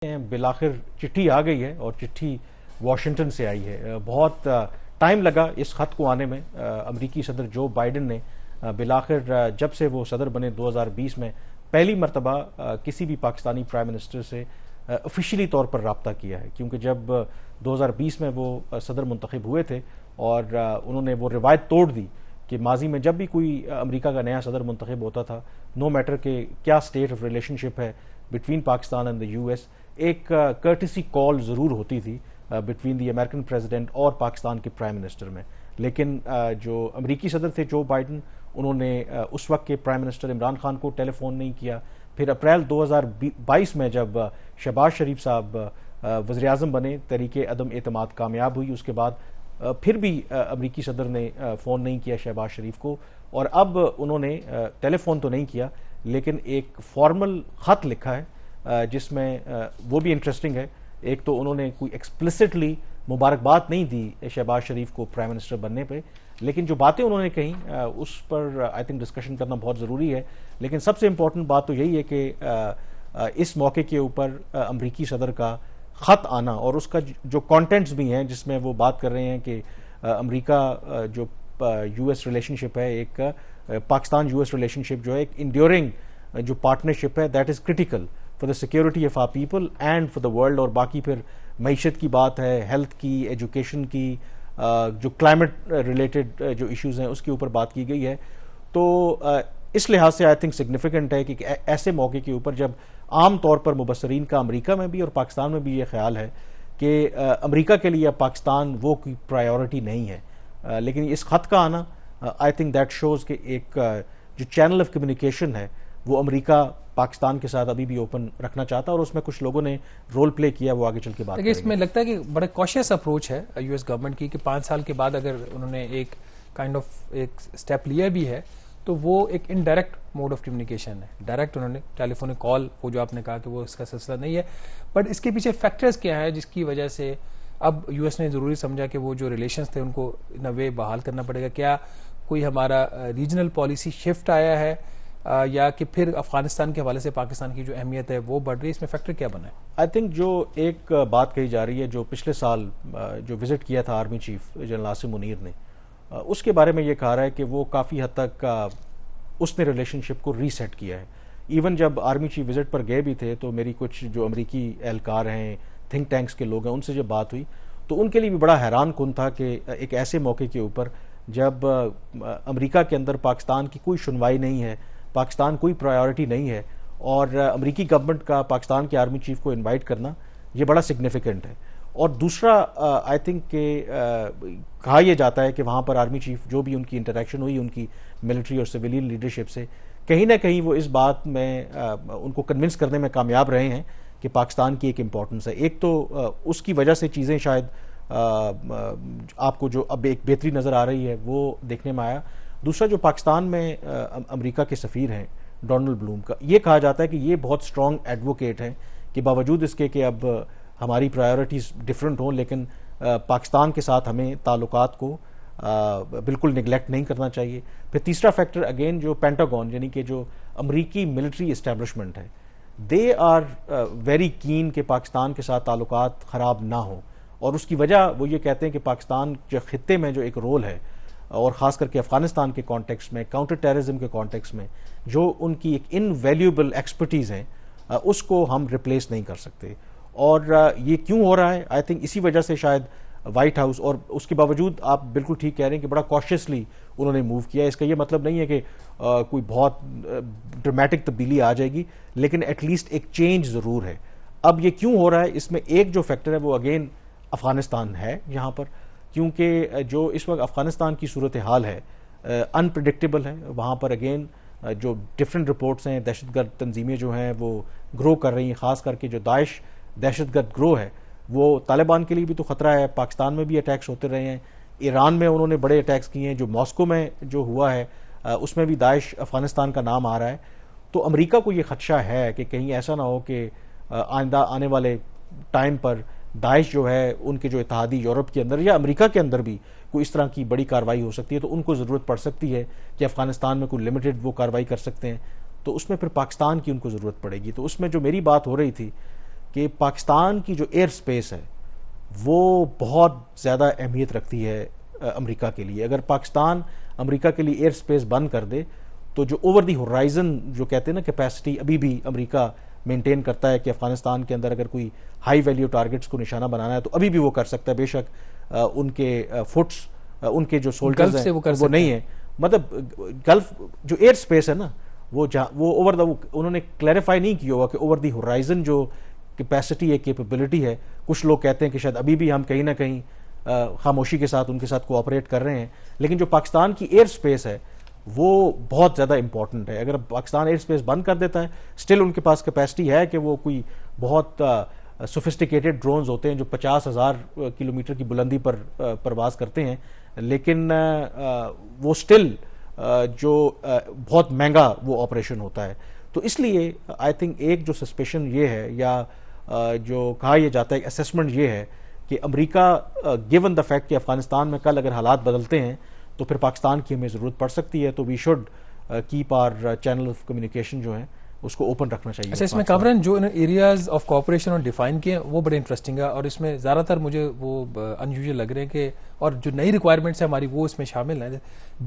بالآخر چٹھی آ گئی ہے اور چٹھی واشنگٹن سے آئی ہے. بہت ٹائم لگا اس خط کو آنے میں. امریکی صدر جو بائیڈن نے بالآخر جب سے وہ صدر بنے 2020 میں پہلی مرتبہ کسی بھی پاکستانی پرائم منسٹر سے آفیشیلی طور پر رابطہ کیا ہے، کیونکہ جب 2020 میں وہ صدر منتخب ہوئے تھے اور انہوں نے وہ روایت توڑ دی کہ ماضی میں جب بھی کوئی امریکہ کا نیا صدر منتخب ہوتا تھا، نو میٹر کہ کیا اسٹیٹ آف ریلیشن شپ ہے between Pakistan and the U S, ایک کرٹسی کال ضرور ہوتی تھی بٹوین دی امریکن پریزیڈنٹ اور پاکستان کے پرائم منسٹر میں. لیکن جو امریکی صدر تھے جو بائیڈن، انہوں نے اس وقت کے پرائم منسٹر عمران خان کو ٹیلی فون نہیں کیا. پھر اپریل 2022 میں جب شہباز شریف صاحب وزیر اعظم بنے، تحریک عدم اعتماد کامیاب ہوئی، اس کے بعد پھر بھی امریکی صدر نے فون نہیں کیا شہباز شریف کو. اور اب انہوں نے ٹیلی فون تو نہیں کیا لیکن ایک فارمل خط لکھا ہے جس میں وہ بھی انٹرسٹنگ ہے. ایک تو انہوں نے کوئی ایکسپلسٹلی مبارکباد نہیں دی شہباز شریف کو پرائم منسٹر بننے پہ، لیکن جو باتیں انہوں نے کہیں اس پر آئی تھنک ڈسکشن کرنا بہت ضروری ہے. لیکن سب سے امپورٹنٹ بات تو یہی ہے کہ اس موقع کے اوپر امریکی صدر کا خط آنا اور اس کا جو کانٹینٹس بھی ہیں جس میں وہ بات کر رہے ہیں کہ امریکہ جو یو ایس ریلیشن شپ ہے، ایک Pakistan U S relationship جو ہے ایک انڈیورنگ جو پارٹنرشپ ہے، that is critical for the security of our people and for the world. اور باقی پھر معیشت کی بات ہے، ہیلتھ کی، ایجوکیشن کی، جو کلائمیٹ ریلیٹڈ جو ایشوز ہیں اس کے اوپر بات کی گئی ہے. تو اس لحاظ سے آئی تھنک سگنیفیکنٹ ہے کہ ایسے موقع کے اوپر جب عام طور پر مبصرین کا امریکہ میں بھی اور پاکستان میں بھی یہ خیال ہے کہ امریکہ کے لیے اب پاکستان وہ کوئی پرائیورٹی نہیں ہے، لیکن اس خط کا آنا آئی تھنک دیٹ شوز کہ ایک جو چینل آف کمیونیکیشن ہے وہ امریکہ پاکستان کے ساتھ ابھی بھی اوپن رکھنا چاہتا ہے، اور اس میں کچھ لوگوں نے رول پلے کیا، وہ آگے چل کے بات کریں گے. اس میں لگتا ہے کہ بڑا کوشیس اپروچ ہے یو ایس گورنمنٹ کی کہ 5 سال کے بعد اگر انہوں نے ایک کائنڈ آف ایک اسٹیپ لیا بھی ہے تو وہ ایک انڈائریکٹ موڈ آف کمیونیکیشن ہے. ڈائریکٹ انہوں نے ٹیلی فونک کال، وہ جو آپ نے کہا کہ وہ اس کا سلسلہ نہیں ہے، بٹ اس کے پیچھے فیکٹرز کیا ہے جس کی وجہ سے اب یو ایس نے ضروری سمجھا کہ وہ جو ریلیشنز تھے ان کو ان اے وے بحال کرنا پڑے گا؟ کیا کوئی ہمارا ریجنل پالیسی شفٹ آیا ہے یا کہ پھر افغانستان کے حوالے سے پاکستان کی جو اہمیت ہے وہ بڑھ رہی ہے؟ اس میں فیکٹر کیا بنا ہے؟ آئی تھنک جو ایک بات کہی جا رہی ہے، جو پچھلے سال جو وزٹ کیا تھا army chief general Asim Munir نے، اس کے بارے میں یہ کہا رہا ہے کہ وہ کافی حد تک اس نے ریلیشن شپ کو ریسیٹ کیا ہے. ایون جب آرمی چیف وزٹ پر گئے بھی تھے تو میری کچھ جو امریکی اہلکار ہیں، تھنک ٹینکس کے لوگ ہیں، ان سے جب بات ہوئی تو ان کے لیے بھی بڑا حیران کن تھا کہ ایک ایسے موقع کے اوپر جب امریکہ کے اندر پاکستان کی کوئی سنوائی نہیں ہے، پاکستان کوئی پرائیورٹی نہیں ہے، اور امریکی گورنمنٹ کا پاکستان کے آرمی چیف کو انوائٹ کرنا یہ بڑا سگنیفیکنٹ ہے. اور دوسرا آئی تھنک کہ کہا یہ جاتا ہے کہ وہاں پر آرمی چیف جو بھی ان کی انٹریکشن ہوئی ان کی ملٹری اور سویلین لیڈرشپ سے، کہیں نہ کہیں وہ اس بات میں ان کو کنونس کرنے میں کامیاب رہے ہیں کہ پاکستان کی ایک امپورٹنس ہے. ایک تو اس کی وجہ سے چیزیں شاید آپ کو جو اب ایک بہتری نظر آ رہی ہے وہ دیکھنے میں آیا. دوسرا جو پاکستان میں امریکہ کے سفیر ہیں ڈونلڈ بلوم کا، یہ کہا جاتا ہے کہ یہ بہت اسٹرانگ ایڈوکیٹ ہیں کہ باوجود اس کے کہ اب ہماری پرائیورٹیز ڈفرینٹ ہوں لیکن پاکستان کے ساتھ ہمیں تعلقات کو بالکل نگلیکٹ نہیں کرنا چاہیے. پھر تیسرا فیکٹر اگین جو پینٹاگون یعنی کہ جو امریکی ملٹری اسٹیبلشمنٹ ہے، دے آر ویری کین کہ پاکستان کے ساتھ تعلقات خراب نہ ہوں. اور اس کی وجہ وہ یہ کہتے ہیں کہ پاکستان جو خطے میں جو ایک رول ہے، اور خاص کر کے افغانستان کے کانٹیکس میں، کاؤنٹر ٹیررزم کے کانٹیکس میں جو ان کی ایک انویلیوبل ایکسپرٹیز ہیں، اس کو ہم ریپلیس نہیں کر سکتے. اور یہ کیوں ہو رہا ہے؟ آئی تھنک اسی وجہ سے شاید وائٹ ہاؤس، اور اس کے باوجود آپ بالکل ٹھیک کہہ رہے ہیں کہ بڑا کاشیسلی انہوں نے موو کیا. اس کا یہ مطلب نہیں ہے کہ کوئی بہت ڈرامیٹک تبدیلی آ جائے گی، لیکن ایٹ لیسٹ ایک چینج ضرور ہے. اب یہ کیوں ہو رہا ہے؟ اس میں ایک جو فیکٹر ہے وہ اگین افغانستان ہے یہاں پر، کیونکہ جو اس وقت افغانستان کی صورتحال ہے انپریڈکٹیبل ہے. وہاں پر اگین جو ڈفرینٹ رپورٹس ہیں، دہشت گرد تنظیمیں جو ہیں وہ گرو کر رہی ہیں، خاص کر کے جو داعش دہشت گرد گروہ ہے وہ طالبان کے لیے بھی تو خطرہ ہے. پاکستان میں بھی اٹیکس ہوتے رہے ہیں، ایران میں انہوں نے بڑے اٹیکس کیے ہیں، جو ماسکو میں جو ہوا ہے اس میں بھی داعش افغانستان کا نام آ رہا ہے. تو امریکہ کو یہ خدشہ ہے کہ کہیں ایسا نہ ہو کہ آئندہ آنے والے ٹائم پر داعش جو ہے ان کے جو اتحادی یورپ کے اندر یا امریکہ کے اندر بھی کوئی اس طرح کی بڑی کارروائی ہو سکتی ہے، تو ان کو ضرورت پڑ سکتی ہے کہ افغانستان میں کوئی لمیٹڈ وہ کارروائی کر سکتے ہیں، تو اس میں پھر پاکستان کی ان کو ضرورت پڑے گی. تو اس میں جو میری بات ہو رہی تھی کہ پاکستان کی جو ایئر سپیس ہے وہ بہت زیادہ اہمیت رکھتی ہے امریکہ کے لیے. اگر پاکستان امریکہ کے لیے ایئر سپیس بند کر دے تو جو اوور دی ہورائزن جو کہتے ہیں نا کیپیسٹی ابھی بھی امریکہ مینٹین کرتا ہے کہ افغانستان کے اندر اگر کوئی ہائی ویلیو ٹارگٹس کو نشانہ بنانا ہے تو ابھی بھی وہ کر سکتا ہے. بے شک ان کے فٹس ان کے جو سولجرز ہیں وہ نہیں ہیں. مطلب گلف جو ایئر سپیس ہے نا وہ اوور دا انہوں نے کلیریفائی نہیں کیا ہوا کہ اوور دی ہورائزن جو کیپیسٹی ہے کیپیبلٹی ہے. کچھ لوگ کہتے ہیں کہ شاید ابھی بھی ہم کہیں نہ کہیں خاموشی کے ساتھ ان کے ساتھ کوآپریٹ کر رہے ہیں, لیکن جو پاکستان کی ایئر سپیس ہے وہ بہت زیادہ امپورٹنٹ ہے. اگر پاکستان ایئر سپیس بند کر دیتا ہے سٹل ان کے پاس کیپیسٹی ہے کہ وہ کوئی بہت سوفسٹیکیٹڈ ڈرونز ہوتے ہیں جو 50,000 کلومیٹر کی بلندی پر پرواز کرتے ہیں, لیکن وہ سٹل جو بہت مہنگا وہ آپریشن ہوتا ہے. تو اس لیے آئی تھنک ایک جو سسپیشن یہ ہے یا جو کہا یہ جاتا ہے اسیسمنٹ یہ ہے کہ امریکہ گیون دا فیکٹ کہ افغانستان میں کل اگر حالات بدلتے ہیں تو پھر پاکستان کی ہمیں ضرورت پڑ سکتی ہے, تو we should keep our channel of communication جو ہیں اس کو اوپن رکھنا چاہیے. اچھا, اس میں کامران جو ایریاز آف کوآپریشن اور ڈیفائن کیے وہ بڑے انٹرسٹنگ ہے, اور اس میں زیادہ تر مجھے وہ ان یوزول لگ رہے ہیں کہ اور جو نئی ریکوائرمنٹس ہیں ہماری وہ اس میں شامل ہیں.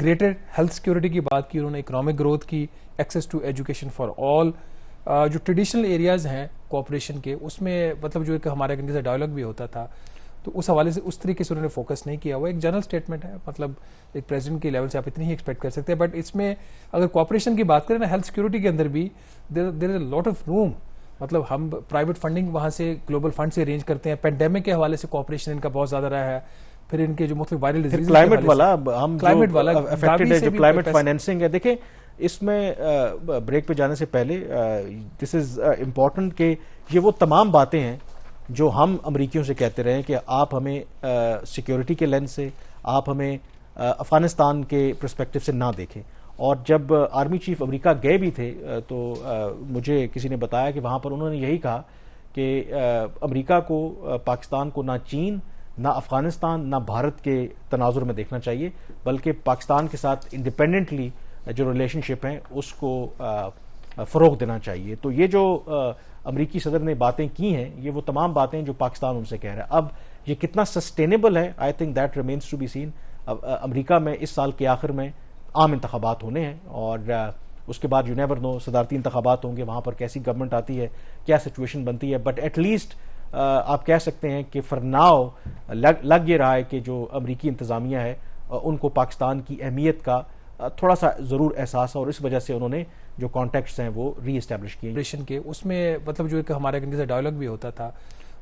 گریٹر ہیلتھ سیکورٹی کی بات کی انہوں نے, اکنامک گروتھ کی, access to education for all. جو ٹریڈیشنل ایریاز ہیں کوآپریشن کے اس میں مطلب جو ایک ہمارے ان کے ساتھ ڈائلاگ بھی ہوتا تھا تو اس حوالے سے اس طریقے سے انہوں نے فوکس نہیں کیا ہوا. ایک جنرل اسٹیٹمنٹ ہے, مطلب ایک پریزیڈنٹ کے لیول سے آپ اتنی ہی ایکسپیکٹ کر سکتے ہیں, بٹ اس میں اگر کوآپریشن کی بات کریں نا ہیلتھ سیکورٹی کے اندر بھی دیر از اے لاٹ آف روم. مطلب ہم پرائیویٹ فنڈنگ وہاں سے گلوبل فنڈ سے ارینج کرتے ہیں. پینڈیمک کے حوالے سے کوآپریشن ان کا بہت زیادہ رہا ہے. پھر ان کے جو مختلف وائرل ڈیزیز کلائمیٹ والا ہم افیکٹڈ ہے جو کلائمیٹ فائنینسنگ ہے. دیکھیں اس میں بریک پہ جانے سے پہلے دس از امپورٹنٹ کہ یہ وہ تمام باتیں ہیں جو ہم امریکیوں سے کہتے رہے کہ آپ ہمیں سیکیورٹی کے لینس سے, آپ ہمیں افغانستان کے پرسپیکٹو سے نہ دیکھیں. اور جب آرمی چیف امریکہ گئے بھی تھے تو مجھے کسی نے بتایا کہ وہاں پر انہوں نے یہی کہا کہ امریکہ کو پاکستان کو نہ چین نہ افغانستان نہ بھارت کے تناظر میں دیکھنا چاہیے, بلکہ پاکستان کے ساتھ انڈیپینڈنٹلی جو ریلیشن شپ ہیں اس کو فروغ دینا چاہیے. تو یہ جو امریکی صدر نے باتیں کی ہیں یہ وہ تمام باتیں جو پاکستان ان سے کہہ رہا ہے. اب یہ کتنا سسٹینیبل ہے I think that remains to be seen. America میں اس سال کے آخر میں عام انتخابات ہونے ہیں اور اس کے بعد یو نیور نو صدارتی انتخابات ہوں گے, وہاں پر کیسی گورنمنٹ آتی ہے, کیا سچویشن بنتی ہے. بٹ ایٹ لیسٹ آپ کہہ سکتے ہیں کہ فار ناؤ لگ یہ رہا ہے کہ جو امریکی انتظامیہ ہے ان کو پاکستان کی اہمیت کا تھوڑا سا ضرور احساس ہے, اور اس وجہ سے انہوں نے جو کانٹیکٹس ہیں وہ ری اسٹیبلش کیے کے اس میں مطلب جو ایک ہمارے ان کے ساتھ ڈائلاگ بھی ہوتا تھا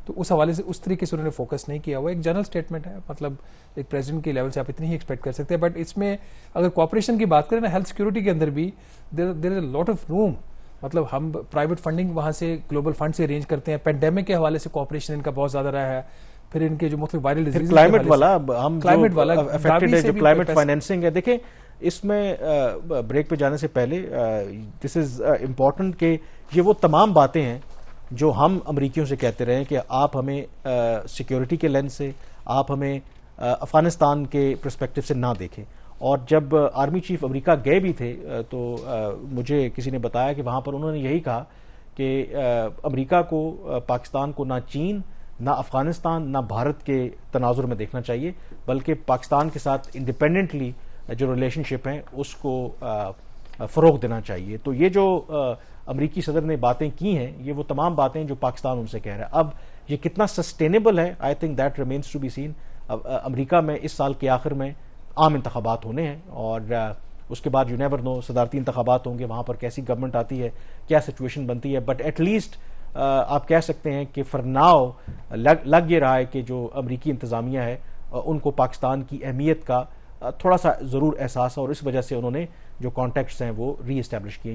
تو اس حوالے سے اس طریقے سے انہوں نے فوکس نہیں کیا ہوا. ایک جنرل اسٹیٹمنٹ ہے, مطلب ایک پریزیڈنٹ کے لیول سے آپ اتنی ہی ایکسپیکٹ کر سکتے ہیں, بٹ اس میں اگر کوآپریشن کی بات کریں نا ہیلتھ سیکورٹی کے اندر بھی دیر از اے لاٹ آف روم. مطلب ہم پرائیویٹ فنڈنگ وہاں سے گلوبل فنڈ سے ارینج کرتے ہیں. پینڈیمک کے حوالے سے کوآپریشن ان کا بہت زیادہ رہا ہے. پھر ان کے جو مختلف وائرل ڈیزیز کلائمیٹ والا ہم افیکٹڈ ہے جو کلائمیٹ فائنینسنگ ہے. دیکھیں اس میں بریک پہ جانے سے پہلے دس از امپورٹنٹ کہ یہ وہ تمام باتیں ہیں جو ہم امریکیوں سے کہتے رہے کہ آپ ہمیں سیکیورٹی کے لینس سے, آپ ہمیں افغانستان کے پرسپیکٹو سے نہ دیکھیں. اور جب آرمی چیف امریکہ گئے بھی تھے تو مجھے کسی نے بتایا کہ وہاں پر انہوں نے یہی کہا کہ امریکہ کو پاکستان کو نہ چین نہ افغانستان نہ بھارت کے تناظر میں دیکھنا چاہیے, بلکہ پاکستان کے ساتھ انڈیپینڈنٹلی جو ریلیشن شپ ہیں اس کو فروغ دینا چاہیے. تو یہ جو امریکی صدر نے باتیں کی ہیں یہ وہ تمام باتیں جو پاکستان ان سے کہہ رہا ہے. اب یہ کتنا سسٹینیبل ہے I think that remains to be seen. America میں اس سال کے آخر میں عام انتخابات ہونے ہیں اور اس کے بعد یو نیور نو صدارتی انتخابات ہوں گے, وہاں پر کیسی گورنمنٹ آتی ہے, کیا سچویشن بنتی ہے. بٹ ایٹ لیسٹ آپ کہہ سکتے ہیں کہ فار ناؤ لگ یہ رہا ہے کہ جو امریکی انتظامیہ ہے ان کو پاکستان کی اہمیت کا تھوڑا سا ضرور احساس ہے, اور اس وجہ سے انہوں نے جو کانٹیکٹس ہیں وہ ری اسٹیبلش کیے.